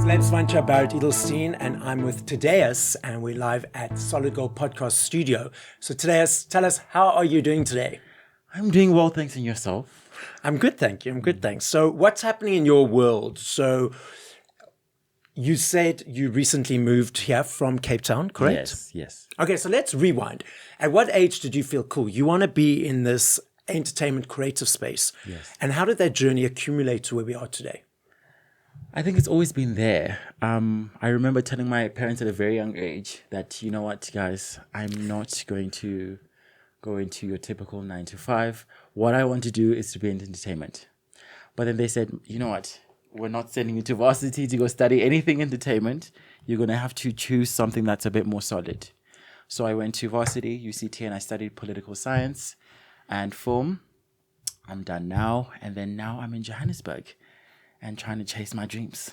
name's Svancha Barrett Edelstein, and I'm with Tadéus, and we're live at Solid Gold Podcast Studio. So Tadéus, tell us, how are you doing today? I'm doing well, thanks, and yourself? I'm good, thank you. I'm good, thanks. So what's happening in your world? So you said you recently moved here from Cape Town, correct? Yes. Okay, so let's rewind. At what age did you feel cool? You want to be in this entertainment creative space. Yes. And how did that journey accumulate to where we are today? I think it's always been there. I remember telling my parents at a very young age that, you know what, guys, I'm not going to go into your typical 9 to 5. What I want to do is to be in entertainment. But then they said, you know what, we're not sending you to varsity to go study anything entertainment. You're going to have to choose something that's a bit more solid. So I went to varsity, UCT, and I studied political science and film. I'm done now. And then now I'm in Johannesburg and trying to chase my dreams.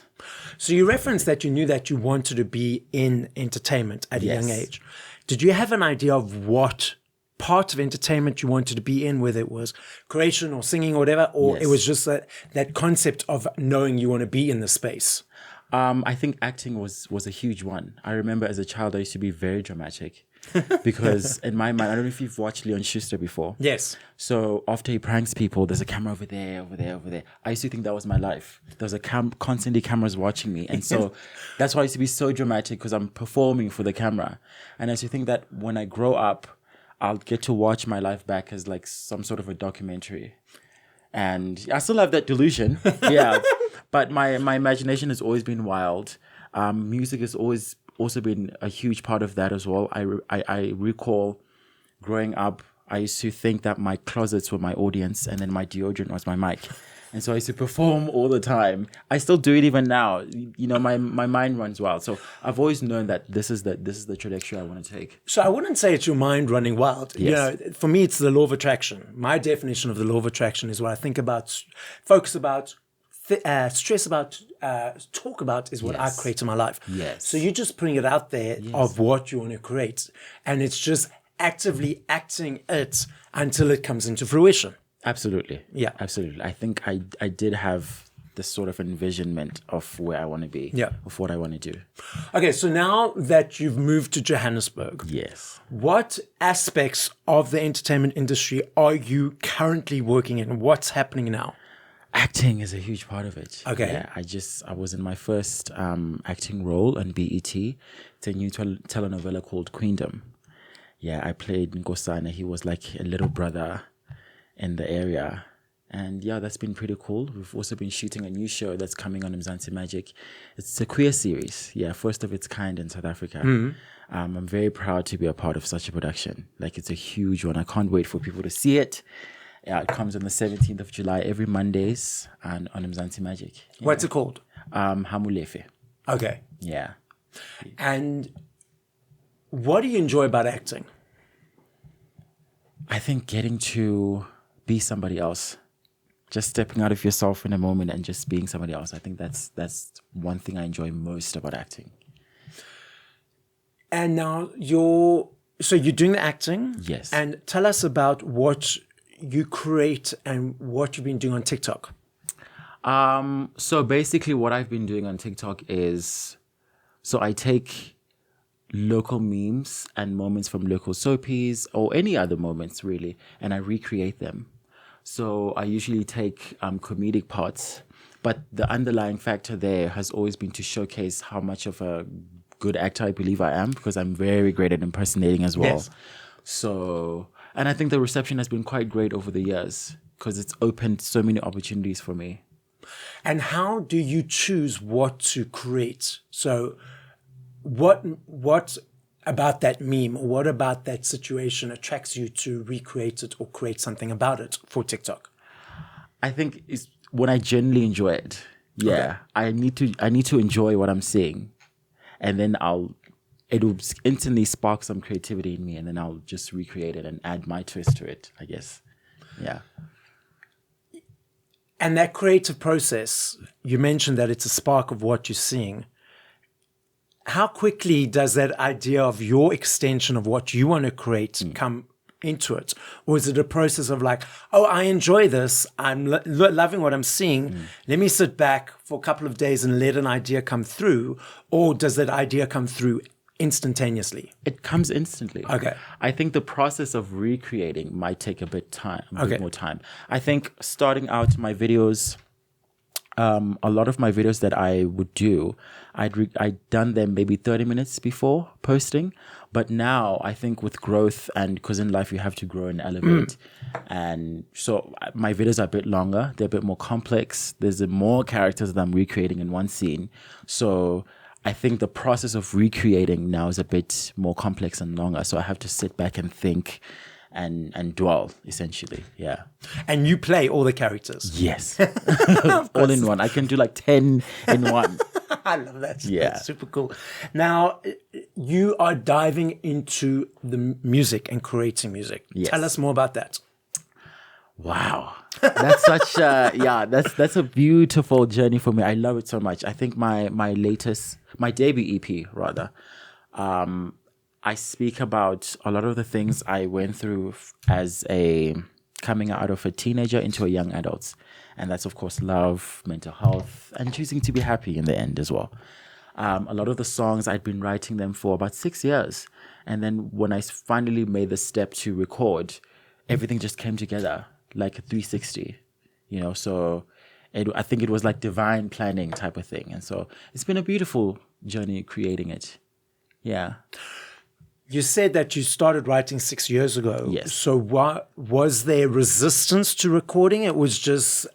So you referenced that you knew that you wanted to be in entertainment at a young age. Did you have an idea of what part of entertainment you wanted to be in, whether it was creation or singing or whatever, or it was just that concept of knowing you want to be in the space? I think acting was a huge one. I remember as a child, I used to be very dramatic because in my mind, I don't know if you've watched Leon Schuster before. Yes. So after he pranks people, there's a camera over there. I used to think that was my life. There was constantly cameras watching me. And so that's why I used to be so dramatic, because I'm performing for the camera. And I used to think that when I grow up, I'll get to watch my life back as like some sort of a documentary. And I still have that delusion. Yeah. But my imagination has always been wild. Music has always also been a huge part of that as well. I recall growing up, I used to think that my closets were my audience and then my deodorant was my mic. And so I used to perform all the time. I still do it even now. You know, my mind runs wild. So I've always known that this is the trajectory I want to take. So I wouldn't say it's your mind running wild. Yes. You know, for me, it's the law of attraction. My definition of the law of attraction is what I think about, focus about, stress about, talk about is what I create in my life. Yes. So you're just putting it out there of what you want to create. And it's just actively acting it until it comes into fruition. Absolutely. Yeah. Absolutely. I think I did have this sort of envisionment of where I want to be, of what I want to do. Okay, so now that you've moved to Johannesburg, Yes. what aspects of the entertainment industry are you currently working in? What's happening now? Acting is a huge part of it. Okay. Yeah, I was in my first acting role on BET. It's a new telenovela called Queendom. Yeah, I played Nkosana. He was like a little brother in the area. And yeah, that's been pretty cool. We've also been shooting a new show that's coming on Mzansi Magic. It's a queer series. Yeah, first of its kind in South Africa. Mm-hmm. I'm very proud to be a part of such a production. Like, it's a huge one. I can't wait for people to see it. Yeah, it comes on the 17th of July every Mondays and on Mzansi Magic. Yeah. What's it called? Hamulefe. Okay. Yeah. And what do you enjoy about acting? I think getting to be somebody else, just stepping out of yourself in a moment and just being somebody else. I think that's one thing I enjoy most about acting. And now you're doing the acting. Yes. And tell us about what you create and what you've been doing on TikTok. So basically what I've been doing on TikTok is, so I take local memes and moments from local soapies or any other moments really, and I recreate them. So I usually take comedic parts, but the underlying factor there has always been to showcase how much of a good actor I believe I am, because I'm very great at impersonating as well. Yes. So, and I think the reception has been quite great over the years because it's opened so many opportunities for me. And how do you choose what to create? So what about that meme or what about that situation attracts you to recreate it or create something about it for TikTok? I think it's when I genuinely enjoy it. Yeah. Okay. I need to enjoy what I'm seeing. And then it will instantly spark some creativity in me, and then I'll just recreate it and add my twist to it, I guess. Yeah. And that creative process, you mentioned that it's a spark of what you're seeing. How quickly does that idea of your extension of what you want to create come into it? Or is it a process of like, oh, I enjoy this. I'm loving what I'm seeing. Let me sit back for a couple of days and let an idea come through. Or does that idea come through instantaneously? It comes instantly. Okay. I think the process of recreating might take a bit more time. I think starting out my videos, a lot of my videos that I would do, I'd done them maybe 30 minutes before posting. But now I think with growth, and because in life you have to grow and elevate. And so my videos are a bit longer. They're a bit more complex. There's more characters that I'm recreating in one scene. So I think the process of recreating now is a bit more complex and longer. So I have to sit back and think and dwell, essentially. Yeah. And you play all the characters? Yes. All in one. I can do like 10 in one. I love that. Yeah. That's super cool. Now, you are diving into the music and creating music. Yes. Tell us more about that. Wow. That's such that's a beautiful journey for me. I love it so much. I think my debut EP rather, I speak about a lot of the things I went through as a coming out of a teenager into a young adult. And that's, of course, love, mental health, and choosing to be happy in the end as well. A lot of the songs, I'd been writing them for about 6 years. And then when I finally made the step to record, everything just came together like a 360, so I think it was like divine planning type of thing. And so it's been a beautiful journey creating it. Yeah. You said that you started writing 6 years ago. Yes. So was there resistance to recording? It was just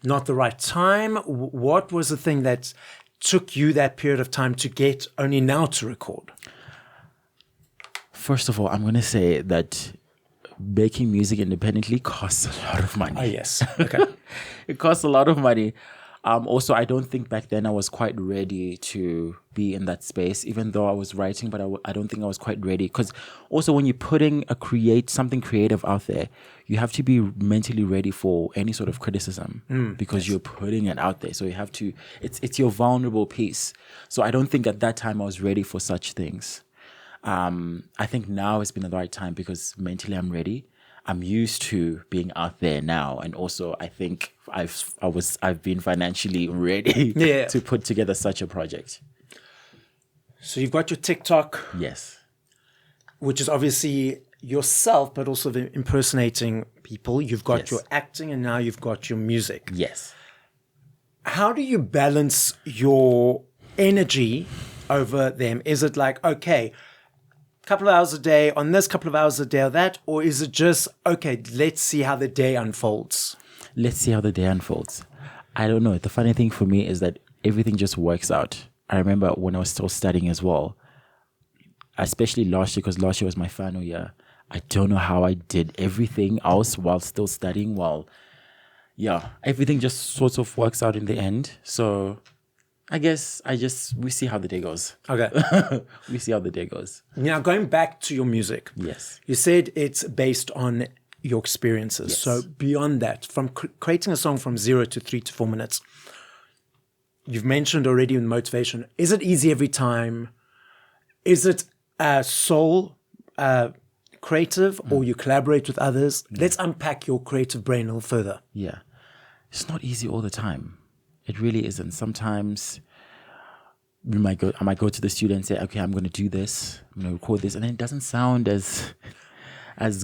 not the right time? What was the thing that took you that period of time to get only now to record? First of all, I'm going to say that making music independently costs a lot of money. Oh, yes. Okay. It costs a lot of money. Also, I don't think back then I was quite ready to be in that space, even though I was writing, but I don't think I was quite ready. Because also when you're putting something creative out there, you have to be mentally ready for any sort of criticism because you're putting it out there. So you have to, it's your vulnerable piece. So I don't think at that time I was ready for such things. I think now it's been the right time because mentally I'm ready. I'm used to being out there now, and also I think I've been financially ready to put together such a project. So you've got your TikTok, yes, which is obviously yourself, but also the impersonating people. You've got your acting, and now you've got your music. Yes. How do you balance your energy over them? Is it like, okay, couple of hours a day on this, couple of hours a day on that, or is it just, okay, let's see how the day unfolds? Let's see how the day unfolds. I don't know. The funny thing for me is that everything just works out. I remember when I was still studying as well, especially last year, because last year was my final year. I don't know how I did everything else while still studying. Everything just sort of works out in the end. So I guess we see how the day goes. Okay. We see how the day goes. Now, going back to your music. Yes. You said it's based on your experiences. Yes. So beyond that, from creating a song from 0 to 3 to 4 minutes, you've mentioned already in motivation. Is it easy every time? Is it soul creative or you collaborate with others? Let's unpack your creative brain a little further. Yeah. It's not easy all the time. It really isn't. Sometimes I might go to the studio and say, okay, I'm going to do this. I'm going to record this. And then it doesn't sound as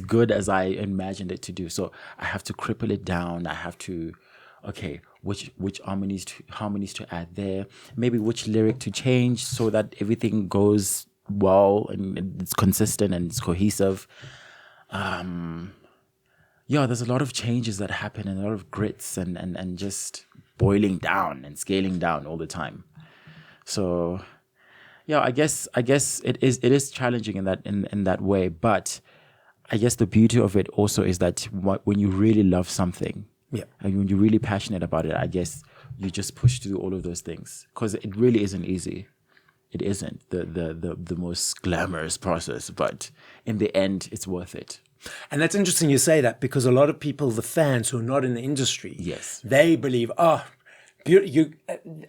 good as I imagined it to do. So I have to cripple it down. I have to, okay, which harmonies to add there. Maybe which lyric to change so that everything goes well and it's consistent and it's cohesive. There's a lot of changes that happen and a lot of grits and just boiling down and scaling down all the time. So, I guess it is challenging in that way. But I guess the beauty of it also is that when you really love something, and when you're really passionate about it, I guess you just push through all of those things because it really isn't easy. It isn't the most glamorous process, but in the end, it's worth it. And that's interesting you say that because a lot of people, the fans who are not in the industry, yes, they believe,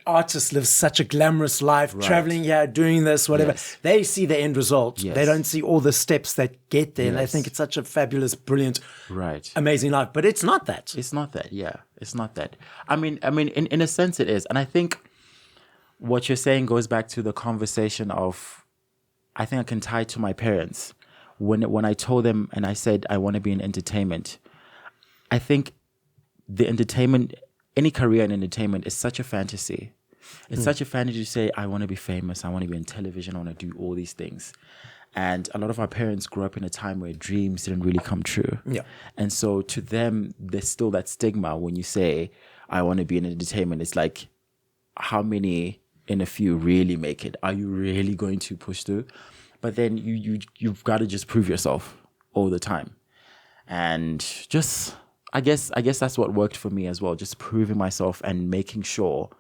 artists live such a glamorous life, traveling here, doing this, whatever. Yes. They see the end result. Yes. They don't see all the steps that get there. And they think it's such a fabulous, brilliant, amazing life. But it's not that. It's not that. Yeah, it's not that. I mean, in a sense, it is. And I think what you're saying goes back to the conversation of, I think I can tie it to my parents. When I told them and I said I want to be in entertainment, I think the entertainment, any career in entertainment is such a fantasy. It's such a fantasy to say, I want to be famous, I want to be in television, I want to do all these things. And a lot of our parents grew up in a time where dreams didn't really come true. Yeah. And so to them, there's still that stigma when you say, I want to be in entertainment. It's like, how many in a few really make it? Are you really going to push through? But then you've got to just prove yourself all the time. And just, I guess that's what worked for me as well. Just proving myself and making sure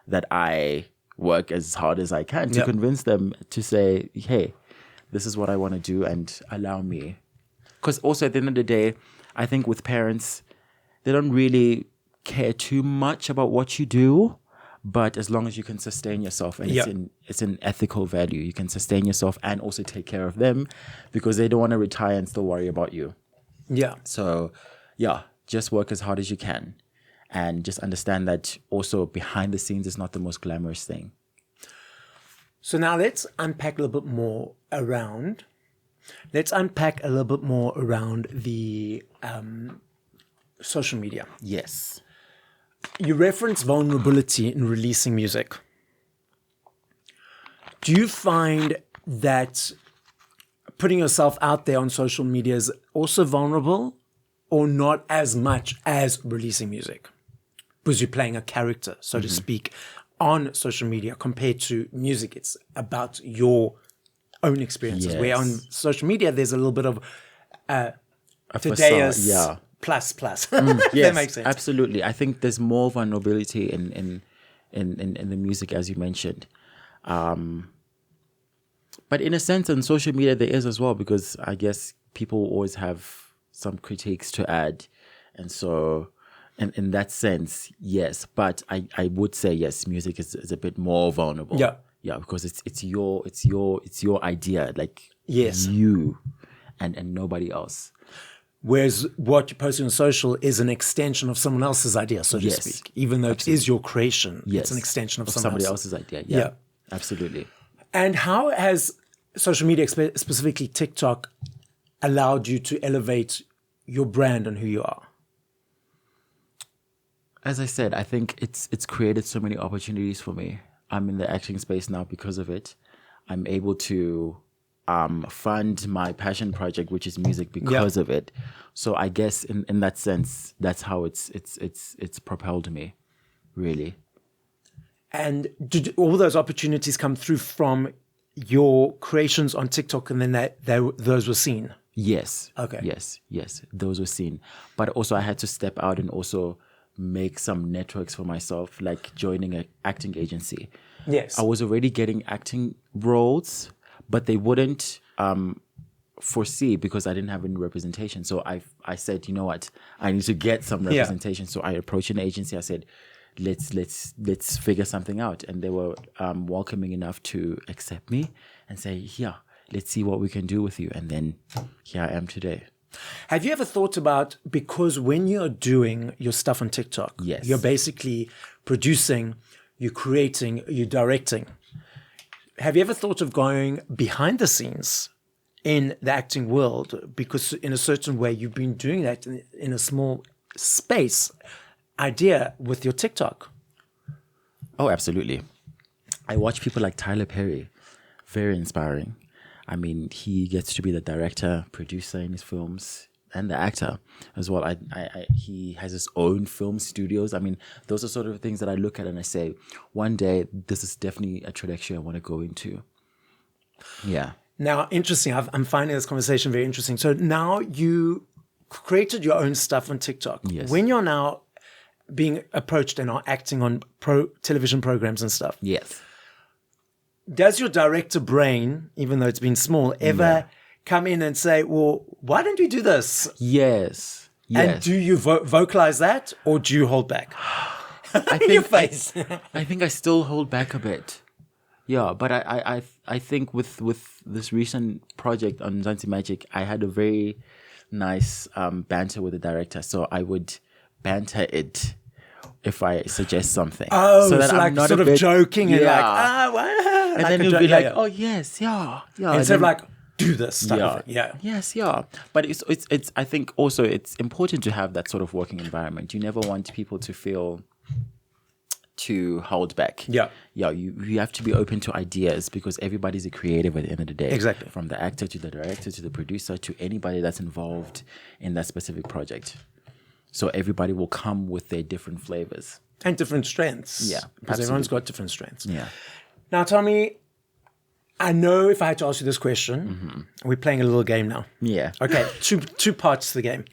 that I work as hard as I can to convince them to say, hey, this is what I want to do and allow me. Because also at the end of the day, I think with parents, they don't really care too much about what you do. But as long as you can sustain yourself and it's an ethical value, you can sustain yourself and also take care of them because they don't want to retire and still worry about you. Yeah. So, just work as hard as you can and just understand that also behind the scenes is not the most glamorous thing. So now let's unpack a little bit more around the social media. Yes. You reference vulnerability in releasing music. Do you find that putting yourself out there on social media is also vulnerable or not as much as releasing music? Because you're playing a character, so to speak, on social media compared to music. It's about your own experiences. Yes. Where on social media, there's a little bit of Tadéus, Tadéus plus. Yes, That makes sense. Absolutely. I think there's more vulnerability in the music, as you mentioned. But in a sense, on social media, there is as well, because I guess people always have some critiques to add. And so, in that sense, yes. But I would say, yes, music is a bit more vulnerable. Yeah. Yeah, because it's your idea, like Yes. you and nobody else. Whereas what you're posting on social is an extension of someone else's idea, so to Yes. speak. Even though it is your creation, Yes. it's an extension of somebody else's. else's idea. Yeah. Absolutely. And how has social media, specifically TikTok, allowed you to elevate your brand and who you are? As I said, I think it's created so many opportunities for me. I'm in the acting space now because of it. I'm able to fund my passion project, which is music, because of it. So I guess in that sense, that's how it's propelled me, really. And did all those opportunities come through from your creations on TikTok, and then those were seen? Yes. Okay. Yes. Those were seen. But also I had to step out and also make some networks for myself, like joining an acting agency. Yes. I was already getting acting roles, but they wouldn't foresee because I didn't have any representation. So I said, you know what, I need to get some representation. So I approached an agency. I said, let's figure something out. And they were welcoming enough to accept me and say, yeah, let's see what we can do with you. And then here I am today. Have you ever thought about, because when you're doing your stuff on TikTok, Yes. you're basically producing, you're creating, you're directing. Have you ever thought of going behind the scenes in the acting world? Because in a certain way, you've been doing that in a small space idea with your TikTok. Oh, absolutely. I watch people like Tyler Perry. Very inspiring. I mean, he gets to be the director, producer in his films, and the actor as well. He has his own film studios. I mean, those are sort of things that I look at and I say, one day, this is definitely a trajectory I want to go into. Yeah. Now, interesting. I'm finding this conversation very interesting. So now you created your own stuff on TikTok. Yes. When you're now being approached and are acting on television programs and stuff. Yes. Does your director brain, even though it's been small, ever come in and say, well, why don't we do this? Yes. And do you vocalize that, or do you hold back? I think Your face. I think I still hold back a bit. Yeah, but I think with this recent project on Zanzi Magic, I had a very nice banter with the director. So I would banter it if I suggest something. Oh, so that so I'm like not sort a of bit, joking and like, and like then a you'll joke. be Yeah, like, yeah. oh yes, yeah. Instead of And then- like, do this type of yeah, thing. Yeah. yes, yeah. But it's. I think also it's important to have that sort of working environment. You never want people to feel too held back. Yeah. Yeah. You have to be open to ideas because everybody's a creative at the end of the day. Exactly. From the actor to the director to the producer to anybody that's involved in that specific project. So everybody will come with their different flavors. And different strengths. Yeah, Because everyone's absolutely. got different strengths. Yeah. Now, Tommy, I know if I had to ask you this question, we're playing a little game now. Yeah. Okay, two parts to the game.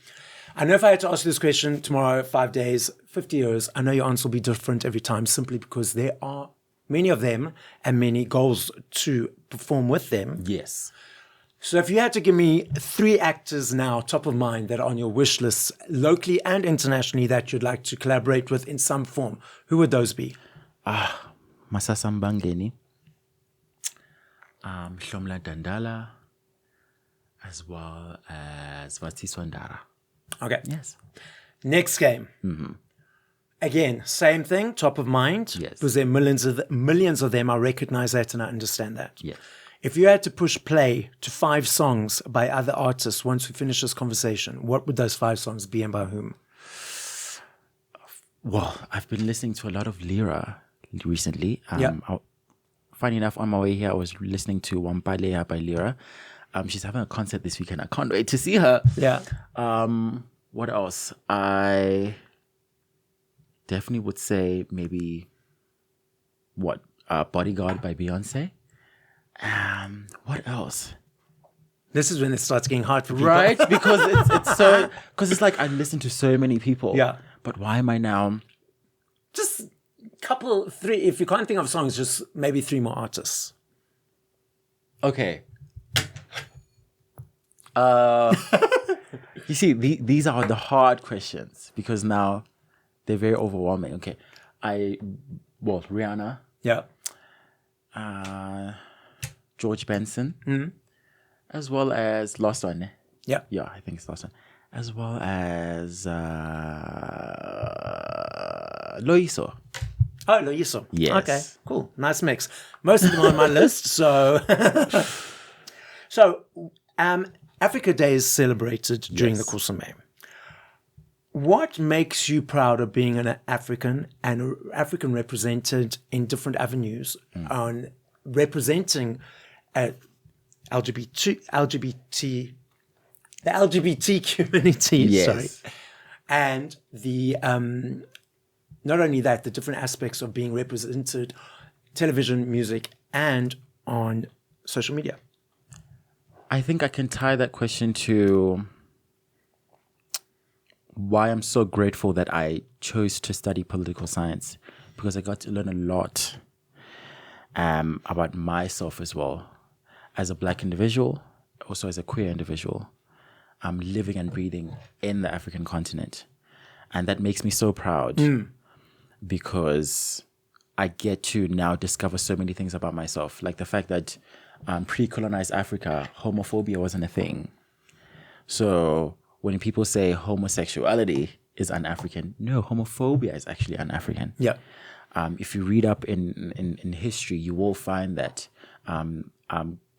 I know if I had to ask you this question tomorrow, 5 days, 50 years, I know your answer will be different every time simply because there are many of them and many goals to perform with them. Yes. So if you had to give me 3 actors now, top of mind, that are on your wish list, locally and internationally, that you'd like to collaborate with in some form, who would those be? Masasa Mbangeni, Hlomla Dandala, as well as Vatsiswa Ndara. Okay. Yes. Next game. Again, same thing, top of mind. Yes. Because there are millions of them. I recognize that and I understand that. Yes. If you had to push play to 5 songs by other artists once we finish this conversation, what would those 5 songs be and by whom? Well, I've been listening to a lot of Lyra recently. Yeah. Funny enough, on my way here, I was listening to Wampaleya by Lyra. She's having a concert this weekend. I can't wait to see her. Yeah. What else? I definitely would say maybe Bodyguard by Beyonce. What else? This is when it starts getting hard for people. Right? Because it's like I listen to so many people. Yeah. But why am I now? Just couple, 3. If you can't think of songs, just maybe 3 more artists. Okay. You see, these are the hard questions because now they're very overwhelming. Okay. Rihanna, Yeah. George Benson, as well as Lost One. Yeah. Yeah, I think it's Lost One. As well as Loiso. Oh, Loyiso. Yes. Okay, cool. Nice mix. Most of them are on my list. So, Africa Day is celebrated during the course of May. What makes you proud of being an African and African represented in different avenues on representing the LGBT community? Yes. Sorry, and the not only that, the different aspects of being represented, television, music, and on social media. I think I can tie that question to why I'm so grateful that I chose to study political science, because I got to learn a lot about myself as well. As a Black individual, also as a queer individual, I'm living and breathing in the African continent. And that makes me so proud because I get to now discover so many things about myself. Like the fact that pre-colonized Africa, homophobia wasn't a thing. So when people say homosexuality is un-African, no, homophobia is actually un-African. Yeah. If you read up in history, you will find that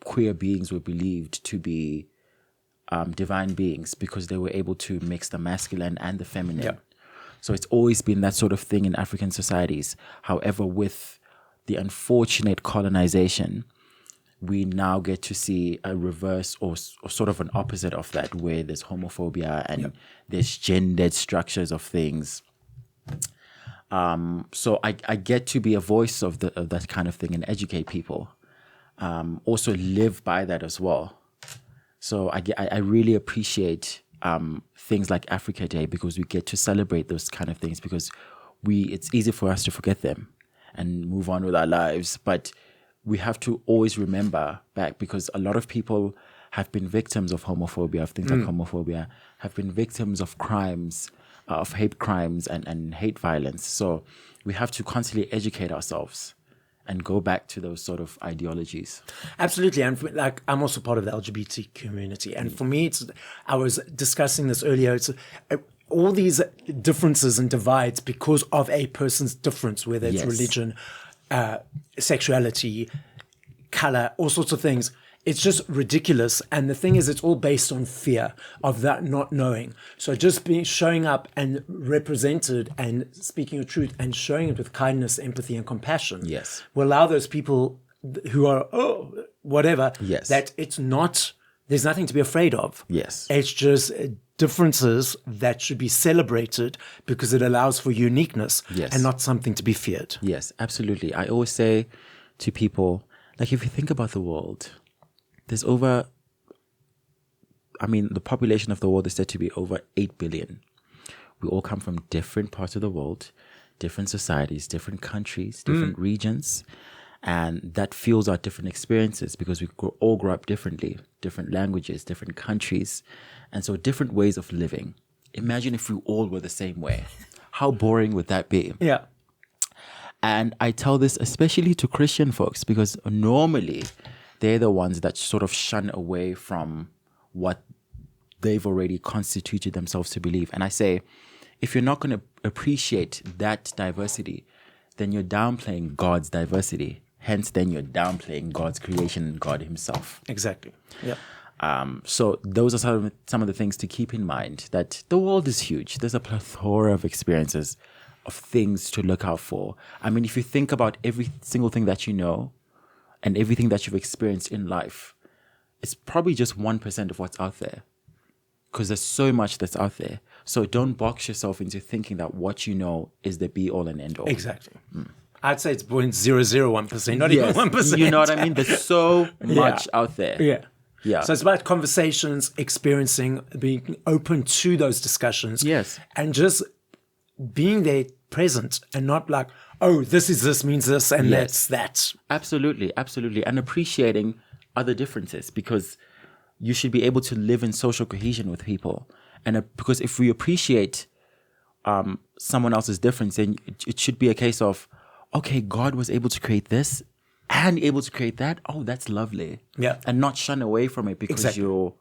queer beings were believed to be divine beings because they were able to mix the masculine and the feminine. Yeah. So it's always been that sort of thing in African societies. However, with the unfortunate colonization, we now get to see a reverse or sort of an opposite of that, where there's homophobia and there's gendered structures of things. So I get to be a voice of that kind of thing and educate people. Also live by that as well. So I really appreciate things like Africa Day because we get to celebrate those kind of things because it's easy for us to forget them and move on with our lives. But we have to always remember back because a lot of people have been victims of homophobia, of things like homophobia, have been victims of crimes of hate crimes and hate violence. So we have to constantly educate ourselves and go back to those sort of ideologies. Absolutely. And like, I'm also part of the LGBT community. And for me, I was discussing this earlier. It's all these differences and divides because of a person's difference, whether it's religion, sexuality, color, all sorts of things. It's just ridiculous. And the thing is, it's all based on fear of that not knowing. So just showing up and represented and speaking your truth and showing it with kindness, empathy, and compassion will allow those people who are, whatever, that it's not, there's nothing to be afraid of. It's just differences that should be celebrated because it allows for uniqueness and not something to be feared. Yes, absolutely. I always say to people, like, if you think about the world, there's the population of the world is said to be over 8 billion. We all come from different parts of the world, different societies, different countries, different regions. And that fuels our different experiences because we all grow up differently, different languages, different countries. And so different ways of living. Imagine if we all were the same way. How boring would that be? Yeah. And I tell this especially to Christian folks because normally they're the ones that sort of shun away from what they've already constituted themselves to believe. And I say, if you're not going to appreciate that diversity, then you're downplaying God's diversity. Hence, then you're downplaying God's creation and God himself. Exactly. Yeah. So those are some of the things to keep in mind, that the world is huge. There's a plethora of experiences, of things to look out for. I mean, if you think about every single thing that you know, and everything that you've experienced in life, it's probably just 1% of what's out there. Because there's so much that's out there. So don't box yourself into thinking that what you know is the be all and end all. Exactly. I'd say it's 0.001%, not even 1%. You know what I mean? There's so much out there. Yeah. So it's about conversations, experiencing, being open to those discussions. Yes. And just being there present and not like, oh, this means this, and that's that. Absolutely, absolutely. And appreciating other differences, because you should be able to live in social cohesion with people. And because if we appreciate someone else's difference, then it should be a case of, okay, God was able to create this and able to create that. Oh, that's lovely. Yeah. And not shun away from it because you're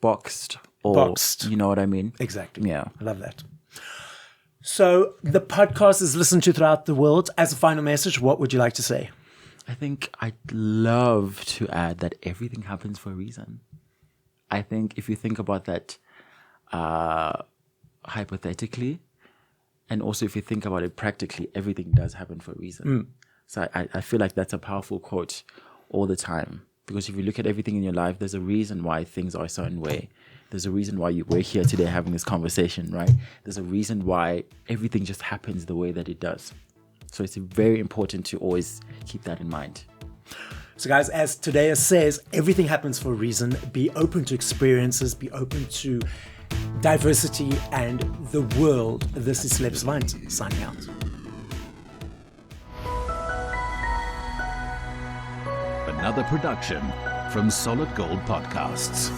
boxed. You know what I mean? Exactly. Yeah. I love that. So the podcast is listened to throughout the world. As a final message, what would you like to say? I think I'd love to add that everything happens for a reason. I think if you think about that hypothetically, and also if you think about it practically, everything does happen for a reason. So I feel like that's a powerful quote all the time. Because if you look at everything in your life, there's a reason why things are a certain way. There's a reason why we're here today having this conversation, right? There's a reason why everything just happens the way that it does. So it's very important to always keep that in mind. So guys, as Tadéus says, everything happens for a reason. Be open to experiences, be open to diversity and the world. This is Celebs Mind signing out. Another production from Solid Gold Podcasts.